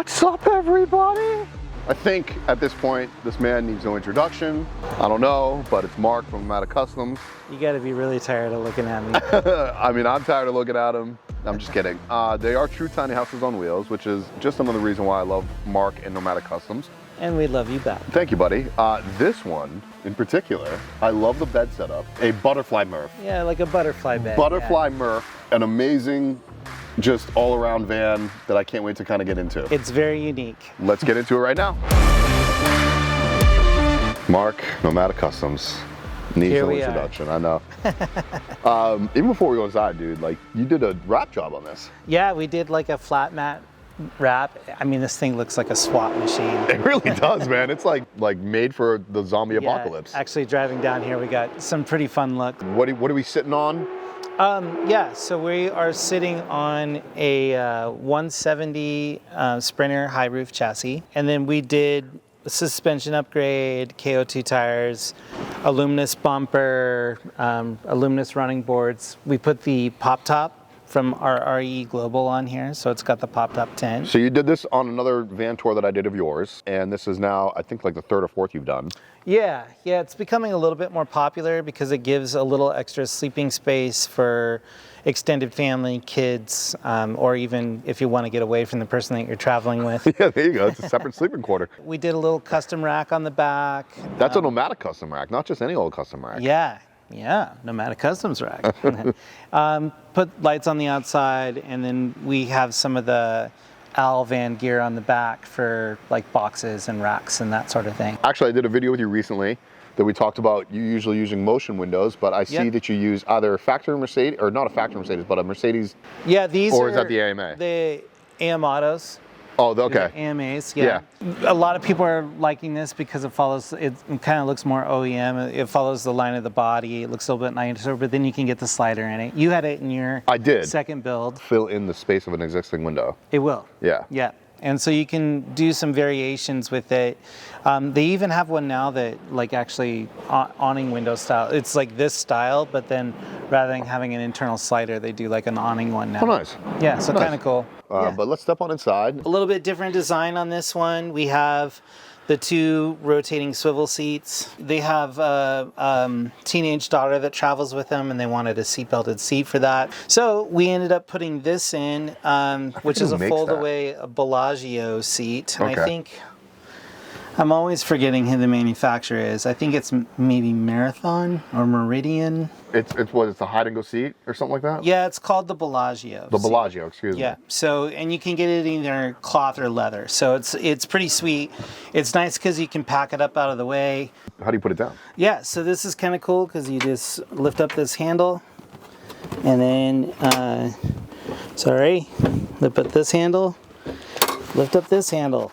What's up, everybody? I think at this point, this man needs no introduction. I don't know, but it's Mark from Nomadik Customs. You gotta be really tired of looking at me. I mean, I'm tired of looking at him. I'm just kidding. They are true tiny houses on wheels, which is just another reason why I love Mark and Nomadik Customs. And we love you back. Thank you, buddy. This one in particular, I love the bed setup. A butterfly Murph. Yeah, like a butterfly bed. Butterfly Murph, an amazing, just all-around van that I can't wait to kind of get into. It's very unique. Let's get into it right now. Mark, Nomadik Customs. Needs no introduction, I know. Even before we go inside, dude, like you did a wrap job on this. Yeah, we did like a flat mat wrap. I mean, this thing looks like a SWAT machine. It really does, man. It's like made for the zombie apocalypse. Actually, driving down here, we got some pretty fun look. What are we sitting on? Yeah, so we are sitting on a 170 Sprinter high roof chassis, and then we did a suspension upgrade, KO2 tires, a luminous bumper, luminous running boards. We put the pop top from our RE Global on here, so it's got the pop top tent. So you did this on another van tour that I did of yours, and this is now, I think, like the third or fourth you've done. Yeah, it's becoming a little bit more popular because it gives a little extra sleeping space for extended family, kids, or even if you want to get away from the person that you're traveling with. Yeah, there you go. It's a separate sleeping quarter. We did a little custom rack on the back. That's a Nomadik custom rack, not just any old custom rack. Yeah, Nomadik Customs rack. Put lights on the outside, and then we have some of the Al van gear on the back for like boxes and racks and that sort of thing. Actually, I did a video with you recently that we talked about you usually using motion windows, but I see that you use either factory Mercedes, or not a factory Mercedes, but a Mercedes. Yeah, these or is that the AMA? The AM Autos. Oh, okay. The AMAs, yeah. A lot of people are liking this because it kind of looks more OEM. It follows the line of the body. It looks a little bit nicer, but then you can get the slider in it. You had it in your second build. Fill in the space of an existing window. It will. Yeah. Yeah. And so you can do some variations with it. They even have one now that like actually awning window style. It's like this style, but then rather than having an internal slider, they do like an awning one now. Oh, nice. Yeah, so kind of cool. But let's step on inside. A little bit different design on this one. We have the two rotating swivel seats. They have a teenage daughter that travels with them, and they wanted a seatbelted seat for that. So we ended up putting this in, which is a fold-away Bellagio seat. And I think, I'm always forgetting who the manufacturer is. I think it's maybe Marathon or Meridian. It's what? It's a hide and go seat or something like that? Yeah, it's called the Bellagio. The Bellagio, excuse me. Yeah. So, and you can get it in either cloth or leather. So it's pretty sweet. It's nice because you can pack it up out of the way. How do you put it down? Yeah. So this is kind of cool because you just lift up this handle, and then lift up this handle, lift up this handle.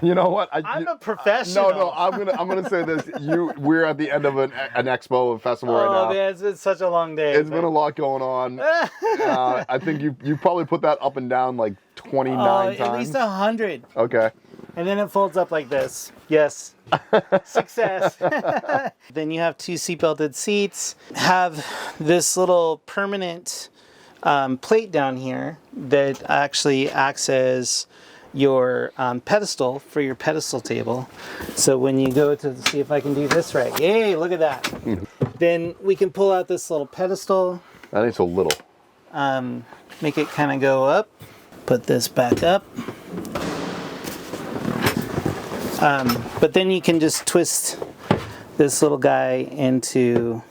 You know what? I'm a professional. No, I'm gonna say this. We're at the end of an expo, a festival right now. Oh man, it's been such a long day. It's been a lot going on. I think you probably put that up and down like 29 times. At least 100. Okay. And then it folds up like this. Yes. Success. Then you have two seatbelted seats. Have this little permanent plate down here that actually acts as your pedestal for your pedestal table. So when you go to see if I can do this right, yay, look at that. Then we can pull out this little pedestal. That ain't so little. Make it kind of go up. Put this back up. But then you can just twist this little guy into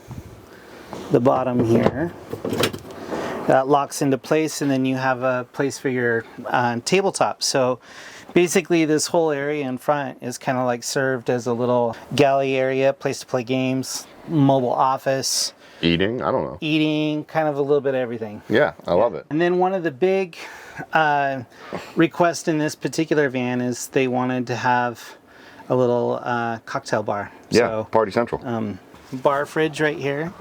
the bottom here. That locks into place, and then you have a place for your tabletop. So basically this whole area in front is kind of like served as a little galley area, place to play games, mobile office. Eating, I don't know. Eating, kind of a little bit of everything. Yeah, I love it. And then one of the big requests in this particular van is they wanted to have a little cocktail bar. Yeah, so, Party Central. Bar fridge right here,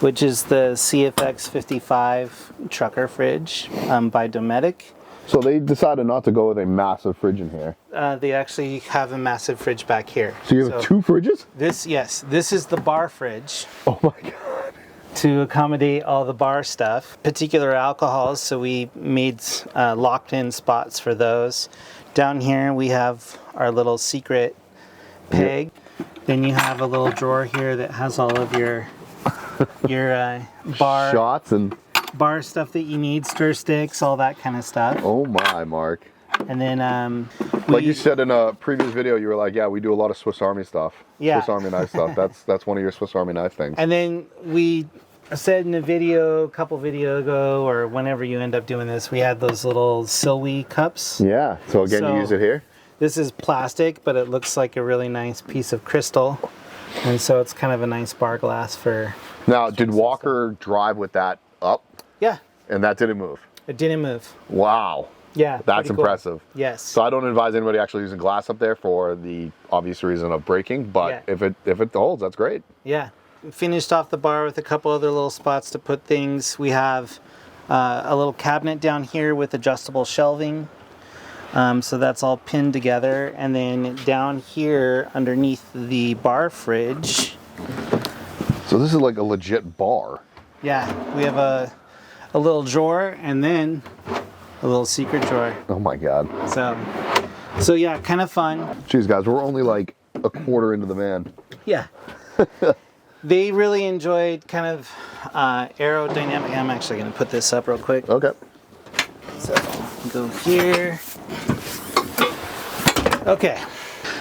which is the CFX 55 trucker fridge by Nomadik. So they decided not to go with a massive fridge in here. They actually have a massive fridge back here. So you have two fridges? This is the bar fridge. Oh my God. to accommodate all the bar stuff. Particular alcohols, so we made locked in spots for those. Down here we have our little secret peg. Then you have a little drawer here that has all of your bar shots and bar stuff that you need, stir sticks, all that kind of stuff. Oh my, Mark. And then like you said in a previous video, you were like, yeah, we do a lot of Swiss Army stuff. Yeah. Swiss Army knife stuff. That's one of your Swiss Army knife things. And then we said in a video, a couple video ago, or whenever you end up doing this, we had those little Silwy cups. Yeah. So again, you use it here? This is plastic, but it looks like a really nice piece of crystal. And so it's kind of a nice bar glass for... Now, did Walker drive with that up? Yeah. And that didn't move? It didn't move. Wow. Yeah. That's impressive. Cool. Yes. So I don't advise anybody actually using glass up there for the obvious reason of breaking, but if it holds, that's great. Yeah. Finished off the bar with a couple other little spots to put things. We have a little cabinet down here with adjustable shelving. So that's all pinned together. And then down here underneath the bar fridge. So this is like a legit bar. Yeah, we have a little drawer and then a little secret drawer. Oh my God. So yeah, kind of fun. Jeez, guys, we're only like a quarter into the van. Yeah. They really enjoyed kind of aerodynamic. I'm actually going to put this up real quick. Okay. So go here. Okay.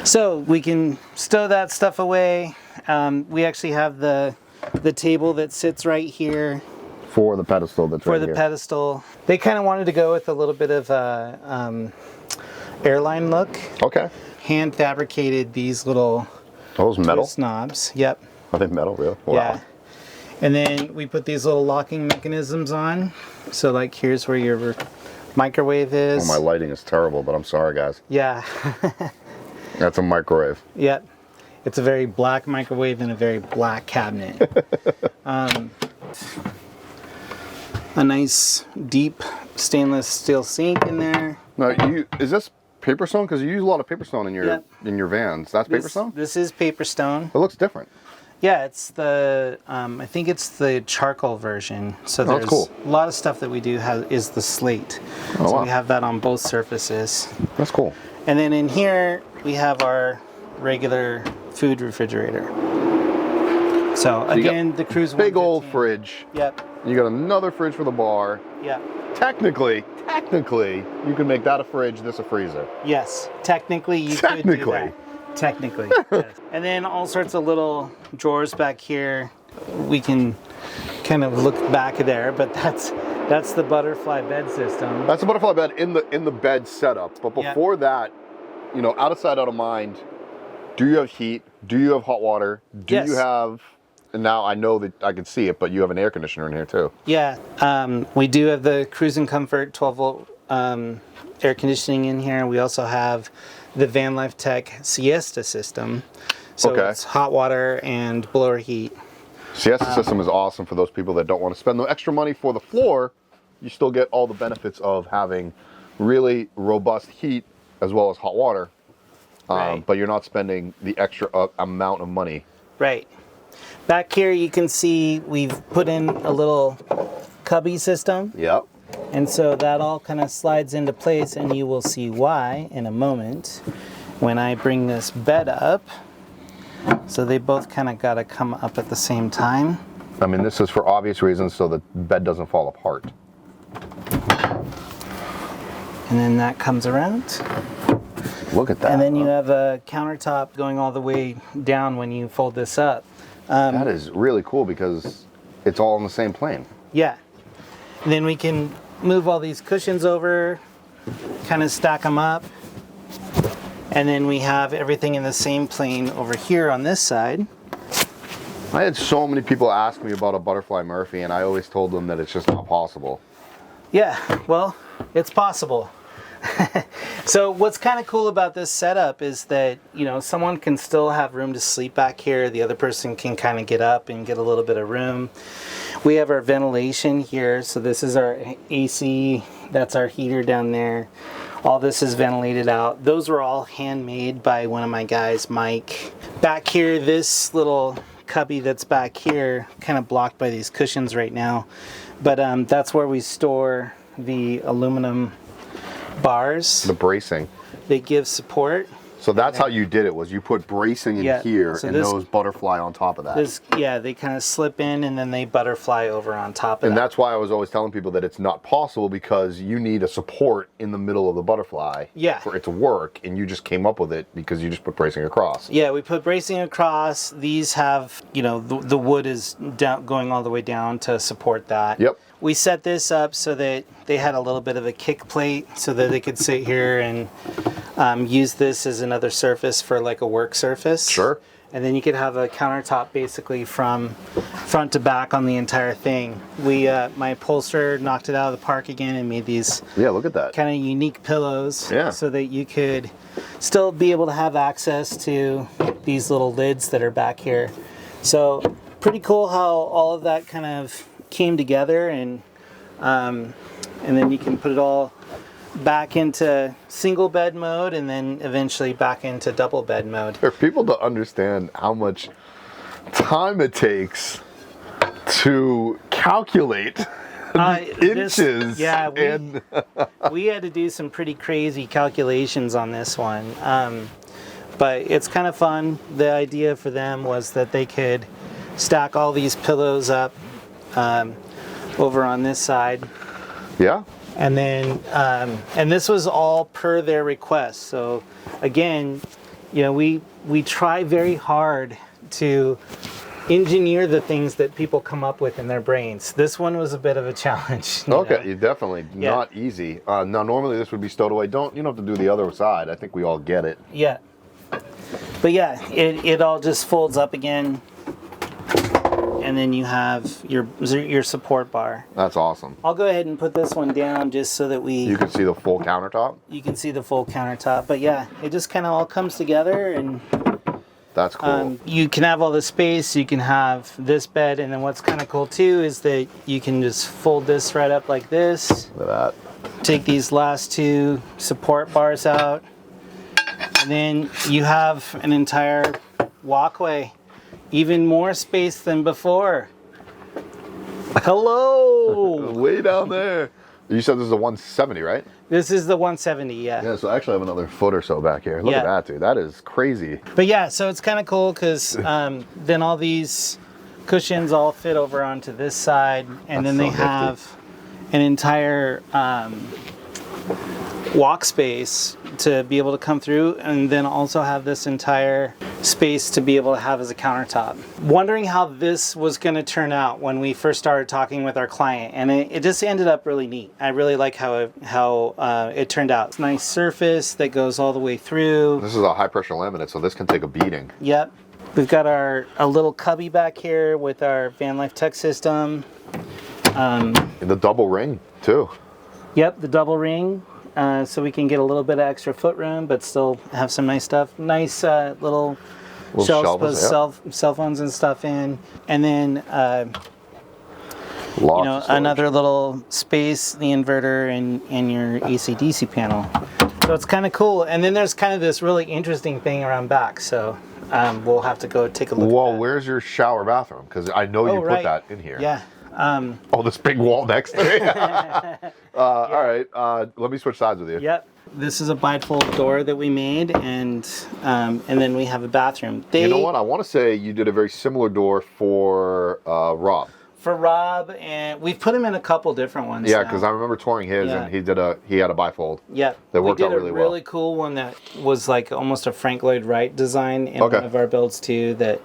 So we can stow that stuff away. We actually have the table that sits right here. For the pedestal that's right here. For the pedestal. They kind of wanted to go with a little bit of a airline look. Okay. Hand fabricated these little those metal knobs. Yep. Are they metal, really? Wow. Yeah. And then we put these little locking mechanisms on. So like here's where your microwave is. Oh, my lighting is terrible, but I'm sorry, guys. Yeah. That's a microwave. Yep. It's a very black microwave and a very black cabinet. A nice deep stainless steel sink in there. Now, is this paper stone? Because you use a lot of paper stone in your vans. That's paper stone? This is paper stone. It looks different. Yeah, it's the I think it's the charcoal version. So there's cool. a lot of stuff that we do is the slate. Oh, so wow. we have that on both surfaces. That's cool. And then in here we have our regular food refrigerator. So again, the Cruise big 115. old fridge. Yep. You got another fridge for the bar. Yep. Technically, you can make that a fridge, this a freezer. Yes, technically you could do that. Technically, yes. And then all sorts of little drawers back here. We can kind of look back there, but that's the butterfly bed system. That's a butterfly bed in the bed setup. But before that, you know, out of sight, out of mind. Do you have heat? Do you have hot water? Do you have? And now I know that I can see it, but you have an air conditioner in here too. Yeah, we do have the Cruise and Comfort 12-volt air conditioning in here. We also have the VanLife Tech Siesta system. So it's hot water and blower heat. Siesta system is awesome for those people that don't want to spend the extra money for the floor. You still get all the benefits of having really robust heat as well as hot water. But you're not spending the extra amount of money. Right. Back here you can see we've put in a little cubby system. Yep. And so that all kind of slides into place, and you will see why in a moment when I bring this bed up. So they both kind of got to come up at the same time. I mean, this is for obvious reasons so the bed doesn't fall apart. And then that comes around. Look at that. And then you have a countertop going all the way down when you fold this up. That is really cool because it's all on the same plane. Yeah. And then we can move all these cushions over, kind of stack them up. And then we have everything in the same plane over here on this side. I had so many people ask me about a Butterfly Murphy, and I always told them that it's just not possible. Yeah, well, it's possible. So what's kind of cool about this setup is that, you know, someone can still have room to sleep back here. The other person can kind of get up and get a little bit of room. We have our ventilation here. So this is our AC. That's our heater down there. All this is ventilated out. Those were all handmade by one of my guys, Mike. Back here, this little cubby that's back here, kind of blocked by these cushions right now. But that's where we store the aluminum bars. The bracing. They give support. So that's how you did it, was you put bracing in here so and those butterfly on top of that. They kind of slip in and then they butterfly over on top of and that. That's why I was always telling people that it's not possible, because you need a support in the middle of the butterfly for it to work, and you just came up with it because you just put bracing across. Yeah, we put bracing across. These have, the wood is down, going all the way down to support that. Yep. We set this up so that they had a little bit of a kick plate so that they could sit here and use this as another surface for like a work surface. Sure. And then you could have a countertop basically from front to back on the entire thing. My upholsterer knocked it out of the park again and made these look at that. kind of unique pillows so that you could still be able to have access to these little lids that are back here. So pretty cool how all of that kind of came together, and then you can put it all back into single bed mode and then eventually back into double bed mode. For people to understand how much time it takes to calculate inches. We had to do some pretty crazy calculations on this one. But it's kind of fun. The idea for them was that they could stack all these pillows up over on this side. Yeah. And then, and this was all per their request. So again, we try very hard to engineer the things that people come up with in their brains. This one was a bit of a challenge. You definitely not easy. Now, normally this would be stowed away. You don't have to do the other side. I think we all get it. Yeah. But yeah, it all just folds up again. And then you have your support bar. That's awesome. I'll go ahead and put this one down just so that you can see the full countertop. You can see the full countertop. But yeah, it just kind of all comes together, and that's cool. You can have all the space. You can have this bed, and then what's kind of cool too is that you can just fold this right up like this. Look at that. Take these last two support bars out, and then you have an entire walkway. Even more space than before. Hello! Way down there. You said this is a 170, right? This is the 170, yeah. Yeah, so I actually have another foot or so back here. Look at that, dude. That is crazy. But yeah, so it's kind of cool because then all these cushions all fit over onto this side, and then they have an entire walk space to be able to come through, and then also have this entire space to be able to have as a countertop. Wondering how this was going to turn out when we first started talking with our client, and it just ended up really neat. I really like how it turned out. It's a nice surface that goes all the way through. This is a high pressure laminate, so this can take a beating. Yep. We've got a little cubby back here with our VanLife tech system. And the double ring too. Yep, the double ring. So we can get a little bit of extra foot room, but still have some nice stuff. Nice little shelves to put cell phones and stuff in. And then, another little space, the inverter, and your AC/DC panel. So it's kind of cool. And then there's kind of this really interesting thing around back. So we'll have to go take a look at that. Well, where's your shower bathroom? Because I know you put that in here. Yeah. This big wall next to me. All right, let me switch sides with you. Yep. This is a bifold door that we made, and then we have a bathroom. You know what? I want to say you did a very similar door for Rob. For Rob, and we've put him in a couple different ones. Yeah, because I remember touring his, and he had a bifold. Yeah, that worked out really well. We did a really cool one that was like almost a Frank Lloyd Wright design in one of our builds too. That.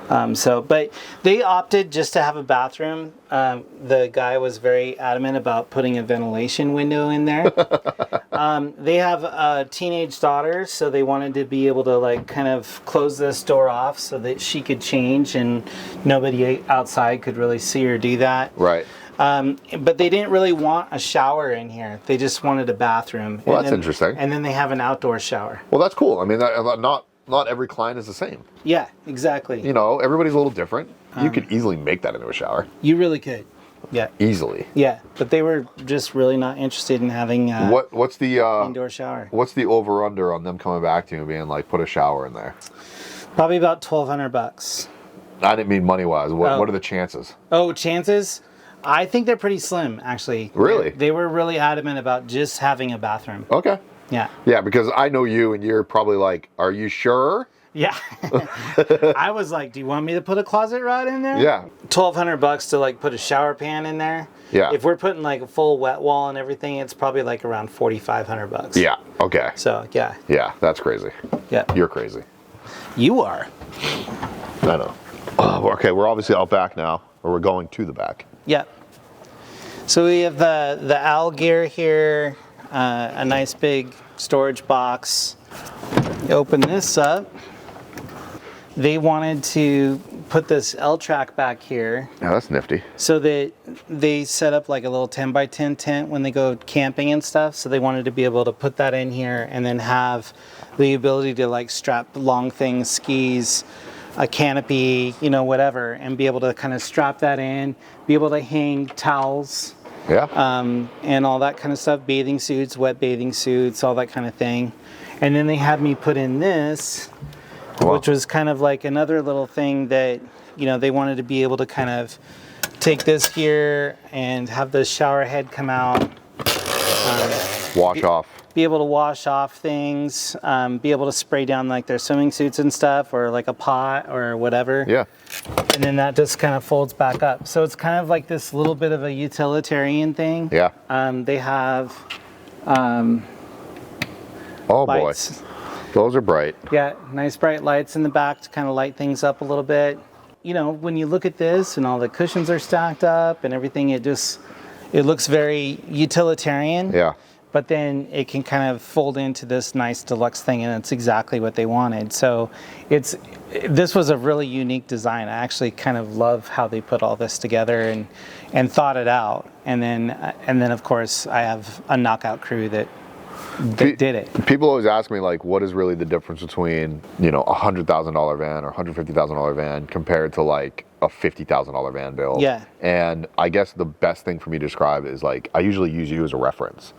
But they opted just to have a bathroom. The guy was very adamant about putting a ventilation window in there. They have a teenage daughter, so they wanted to be able to like kind of close this door off so that she could change and nobody outside could really see her do that. Right. But they didn't really want a shower in here. They just wanted a bathroom. Well, that's interesting. And then they have an outdoor shower. Well, that's cool. I mean, not every client is the same. Yeah, exactly. Everybody's a little different. You could easily make that into a shower. You really could. Yeah. Easily. Yeah, but they were just really not interested in having what's the indoor shower. What's the over under on them coming back to you and being like, put a shower in there? Probably about $1,200. I didn't mean money-wise. What are the chances? Oh, chances? I think they're pretty slim, actually. Really? They were really adamant about just having a bathroom. Okay. Yeah. Yeah, because I know you, and you're probably like, are you sure? Yeah. I was like, do you want me to put a closet rod in there? Yeah. $1,200 to like put a shower pan in there. Yeah. If we're putting like a full wet wall and everything, it's probably like around $4,500. Yeah. Okay. So, yeah. Yeah, that's crazy. Yeah. You're crazy. You are. I know. Oh, okay, we're obviously out back now, or we're going to the back. Yep. So we have the owl gear here, a nice big storage box. You open this up. They wanted to put this L-track back here. Yeah, that's nifty. So that they set up like a little 10 by 10 tent when they go camping and stuff. So they wanted to be able to put that in here and then have the ability to like strap long things, skis, a canopy, you know, whatever, and be able to kind of strap that in, be able to hang towels. Yeah. And all that kind of stuff, bathing suits, wet bathing suits, all that kind of thing. And then they had me put in this, Wow. which was kind of like another little thing that, you know, they wanted to be able to kind of take this here and have the shower head come out. Wash off. Be able to wash off things, be able to spray down like their swimming suits and stuff, or like a pot or whatever. Yeah. And then that just kind of folds back up. So it's kind of like this little bit of a utilitarian thing. Yeah. They have Oh lights. boy. Those are bright. Yeah, nice bright lights in the back to kind of light things up a little bit. You know, when you look at this and all the cushions are stacked up and everything, it looks very utilitarian. Yeah. But then it can kind of fold into this nice deluxe thing, and it's exactly what they wanted. So this was a really unique design. I actually kind of love how they put all this together and thought it out. And then of course I have a knockout crew that did it. People always ask me, like, what is really the difference between, you know, a $100,000 van or $150,000 van compared to like a $50,000 van build? Yeah. And I guess the best thing for me to describe is, like, I usually use you as a reference,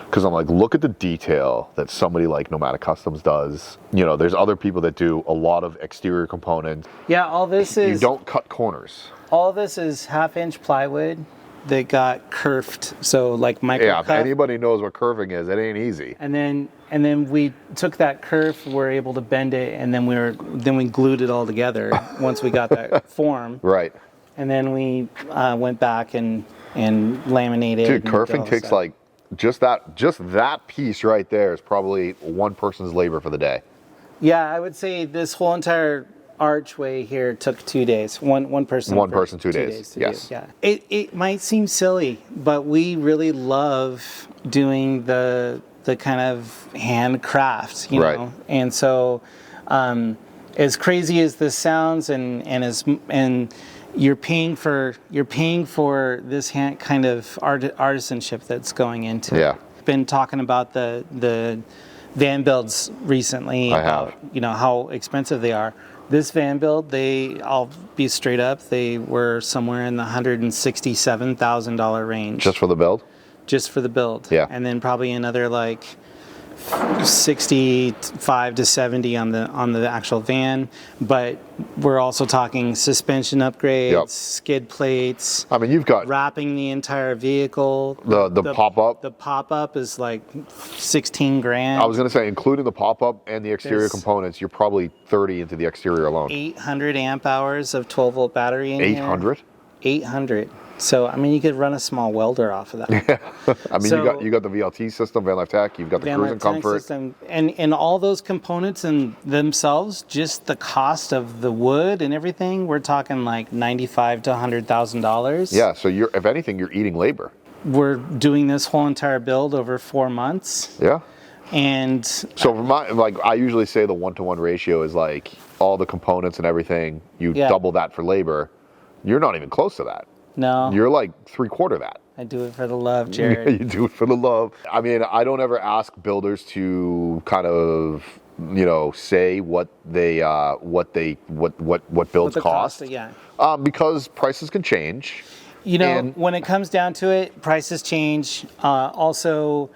because I'm like, look at the detail that somebody like Nomadik Customs does. You know, there's other people that do a lot of exterior components. Yeah, all this is You don't cut corners. all this is 1/2-inch plywood that got curved, so like micro Yeah, if cut. anybody knows what curving is, it ain't easy. And then we took that curve, we're able to bend it, and then we glued it all together once we got that form. Right. And then we went back and laminated. Dude, and curving all takes stuff. like just that piece right there is probably one person's labor for the day. Yeah, I would say this whole entire archway here took 2 days. One person. One for person, 2 days. to do. Yes. Yeah. It might seem silly, but we really love doing the kind of handcraft, you Right. know. And so, as crazy as this sounds, and you're paying for this kind of artisanship that's going into it. Yeah. Been talking about the van builds recently. I have. About, you know, how expensive they are. This van build, I'll be straight up, they were somewhere in the $167,000 range. Just for the build? Just for the build. Yeah. And then probably another like 65 to 70 on the actual van, but we're also talking suspension upgrades, Yep. skid plates, I mean, you've got wrapping the entire vehicle. the pop-up. The pop-up is like 16 grand. I was going to say, including the pop-up and the exterior There's- components, you're probably 30 into the exterior alone. 800 amp hours of 12-volt battery in 800? here. 800. So, I mean, you could run a small welder off of that. I mean, So- you got the VLT system, VanLife Tech, you've got the cruising VanLife tank comfort. system, and all those components in themselves, just the cost of the wood and everything, we're talking like $95,000 to $100,000. Yeah, so if anything, you're eating labor. We're doing this whole entire build over 4 months, Yeah. and So for I usually say the 1-to-1 ratio is like all the components and everything, you Yeah. double that for labor. You're not even close to that. no, You're like 3/4 that. I do it for the love, Jared. You do it for the love. I mean, I don't ever ask builders to kind of, you know, say what builds What the cost. yeah. Because prices can change. You know, And- when it comes down to it, prices change. Also,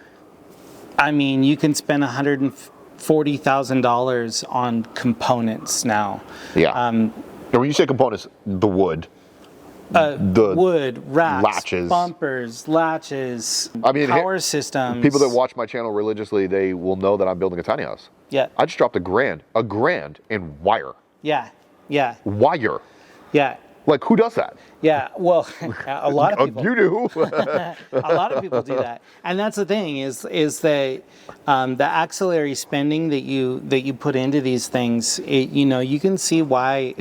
I mean, you can spend $140,000 on components now. Yeah. And when you say components, the wood, the wood, racks, latches. bumpers, latches, I mean, power systems. People that watch my channel religiously, they will know that I'm building a tiny house. Yeah. I just dropped $1,000 in wire. Yeah. Yeah. Wire. Yeah. Like, who does that? Yeah. Well, a lot of people. You do. A lot of people do that, and that's the thing is that the axillary spending that you put into these things, you can see why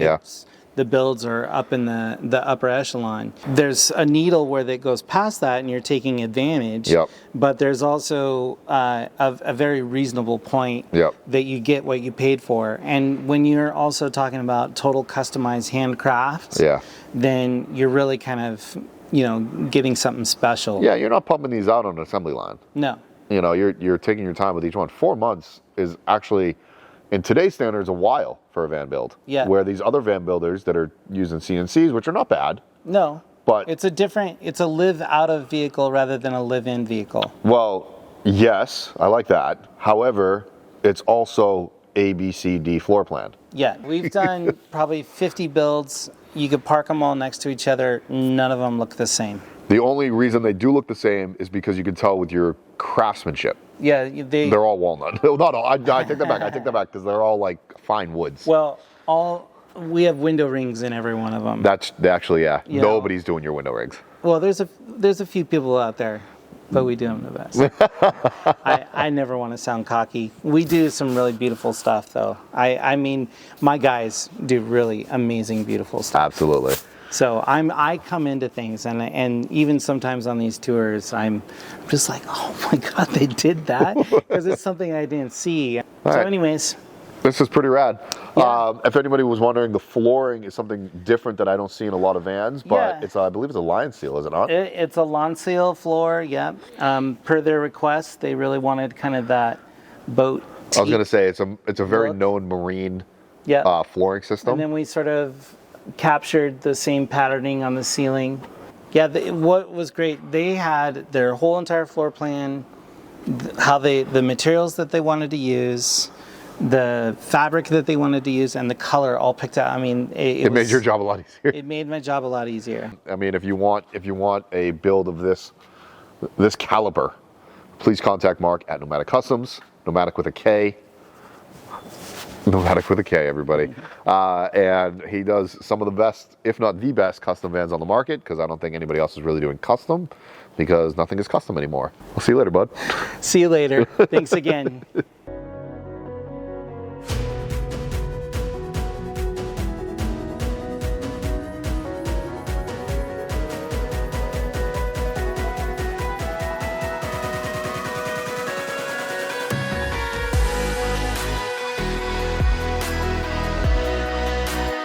the builds are up in the upper echelon. There's a needle where that goes past that, and you're taking advantage. Yep. But there's also a very reasonable point that you get what you paid for, and when you're also talking about total customized handcrafts, then you're really kind of getting something special. Yeah, you're not pumping these out on an assembly line. No. You're taking your time with each one. 4 months is actually, in today's standards, a while for a van build. Yeah. Where these other van builders that are using CNCs, which are not bad. No. But it's a live out of vehicle rather than a live in vehicle. Well, yes, I like that. However, it's also A, B, C, D floor plan. Yeah, we've done probably 50 builds. You could park them all next to each other. None of them look the same. The only reason they do look the same is because you can tell with your craftsmanship. Yeah, they're all walnut. Not all. I take that back. I take that back because they're all like fine woods. Well, we have window rings in every one of them. That's actually Nobody's doing your window rings. Well, there's a few people out there, but we do them the best. I never want to sound cocky. We do some really beautiful stuff, though. I mean, my guys do really amazing, beautiful stuff. Absolutely. So I come into things, and even sometimes on these tours, I'm just like, oh my God, they did that, because it's something I didn't see. Anyways. This is pretty rad. Yeah. If anybody was wondering, the flooring is something different that I don't see in a lot of vans, but it's I believe it's a line seal, is it not? It's a lawn seal floor, yeah. Per their request, they really wanted kind of that boat. I was going to say, it's a very known marine flooring system. And then we sort of captured the same patterning on the ceiling. Yeah, what was great, they had their whole entire floor plan, the materials that they wanted to use, the fabric that they wanted to use, and the color all picked out. I mean, it made your job a lot easier. It made my job a lot easier. I mean, if you want a build of this caliber, please contact Mark at Nomadik Customs, Nomadik with a K. Nomadik with a K, everybody. And he does some of the best, if not the best, custom vans on the market, because I don't think anybody else is really doing custom, because nothing is custom anymore. I'll see you later, bud. See you later. Thanks again.